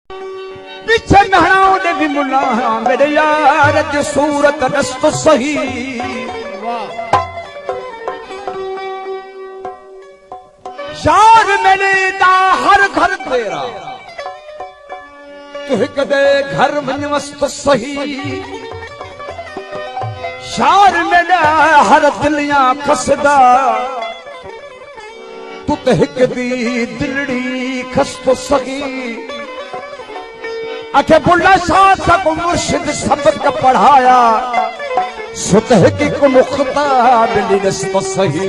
पीछे नहराओ ने भी मुला मेरे यार जो सूरत रस्त सही यार मेरे दा हर घर तेरा तू कदे घर में मस्त सही यार मेरा हर दिलियां खसदा तू तहिक दी दिलड़ी खस्तो सही आखे बुल्ला शाह तक मुर्शिद सबक का पढ़ाया सुतह की को मुख्ता बिली रस्त सही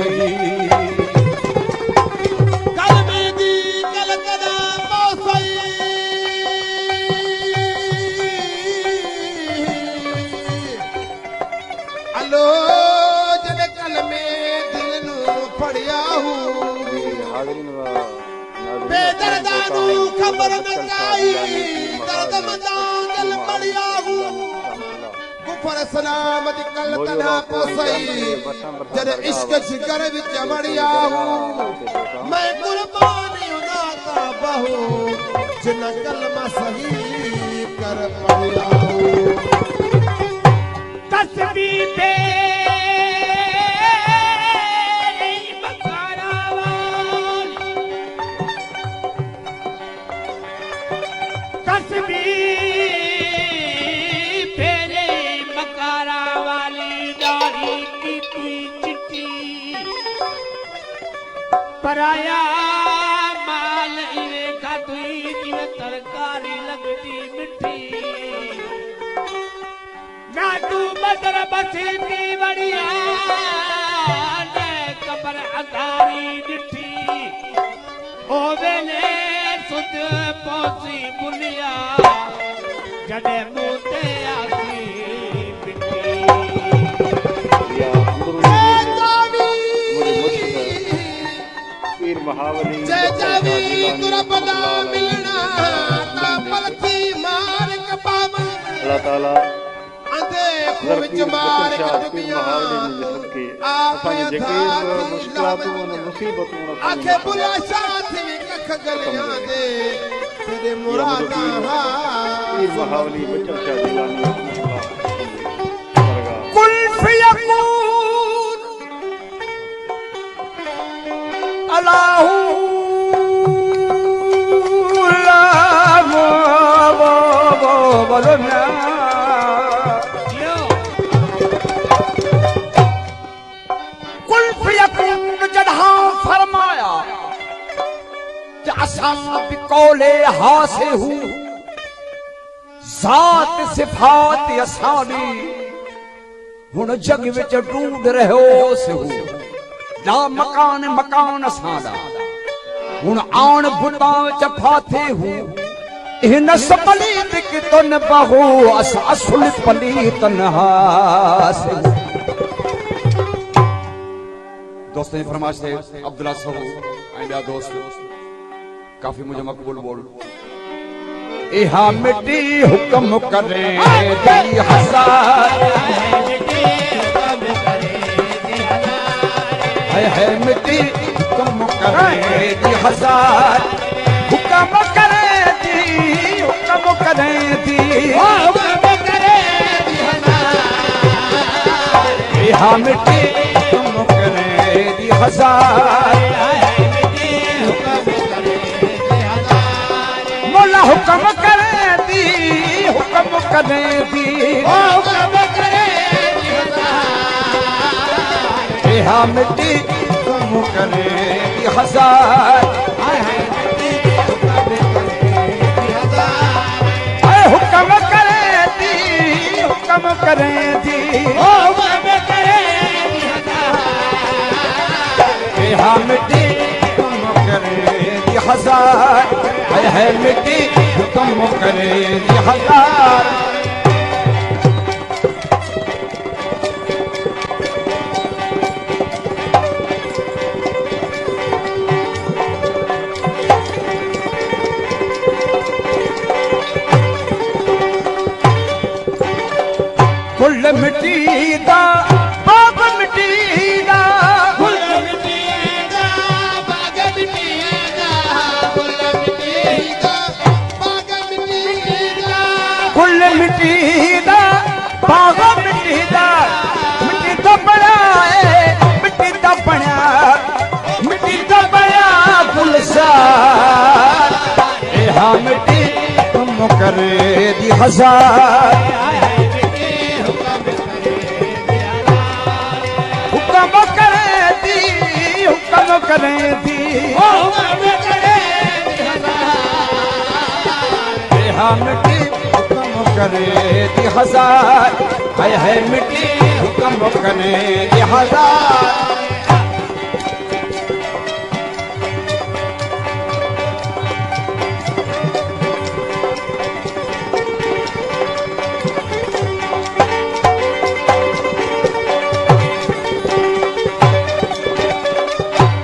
कल में दी कल कदा मौसई अलो जने कल में दिल नु पढ़िया हूं बेदर्दानू खबर मचाई दर्द मचांगल पढ़िया हूं कुफर सलामत कल तना पोसई जने इश्क जिगर विच मड़िया हूं मैं कुर्बानी उनाता बहू जिन कलमा सही कर पढ़िया हूं तस्बीह पे पराया माल इवे का तुई जिवे तरकारी लगती मिठी ना तू बदर बसीती बढ़िया ने कबर अगारी डिठी ओ वेले सुध पहुंची बुलिया जडे मुते आसी महावली जय जावी तुरबदा मिलना ता पलथी मार कपावन अल्लाह ताला अंधे खुविच मार कटबिया आखे जकीर मुश्किलातों और मुसीबतों आखे बुला साथ भी कख गलियां दे तेरे मुरादा हा पीर महावली बच्चा शाह जिलानी कुल फयकून अल्लाहू कुल फयकून जहाँ फरमाया असां बिकौले हासे हूँ जात सिफात असानी हुन जग विच ढूंढ रहो से हूँ ना मकान मकान सादा हुन आन बुता च फाथे हूं इन सबलीत की तन बहू अस असुल पलीत नहास दोस्तों फरमाइश थे अब्दुल्ला साहब आइंदा दोस्त काफी मुझे मकबूल बोल इहा मिट्टी हुक्म करे दी हजार है मिट्टी हुक्म करे दी हजार हुक्म करे दी हुक्म करे दी हुक्म करे दी हजार मिट्टी हुक्म करे दी हजार मोला हुक्म करे दी हुक्म करे दी हुक्म करे दी हजार मिट्टी हुक्म करे दी हजार हुक्म करे दी हुक्म करे दी हुक्म करे दी मिट्टी हुक्म करे दी हजार है मिट्टी हुक्म करे दी हजार कुल मिट्टी दा बाग मिट्टी दा कुल मिट्टी दा बाग मिट्टी दा कुल मिट्टी दा बाग मिट्टी मिट्टी दा बाग मिट्टी दा मिट्टी दा बनाए मिट्टी दा बना मिट्टी दा बना गुलजार ए हाँ मिट्टी तुम करे दी हजार हुक्म करे दी हुक्म करे दी ए हाँ मिट्टी हुक्म करे दी हजार है मिट्टी हुक्म करे दी हजार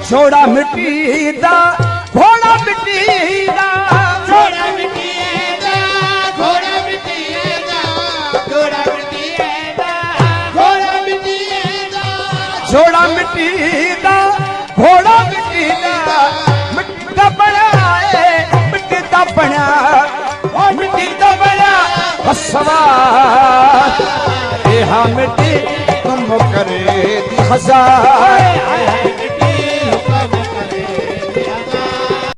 छोड़ा मिट्टी दा घोड़ा मिट्टी दा घोड़ा मिट्टी दा घोड़ा मिट्टी दा घोड़ा मिट्टी दा घोड़ा मिट्टी दा छोड़ा मिट्टी दा घोड़ा मिट्टी दा मिट्टी दा बनाए मिट्टी दा बना मिट्टी दा बना सवार ए हाँ मिट्टी तुम करे दी हजार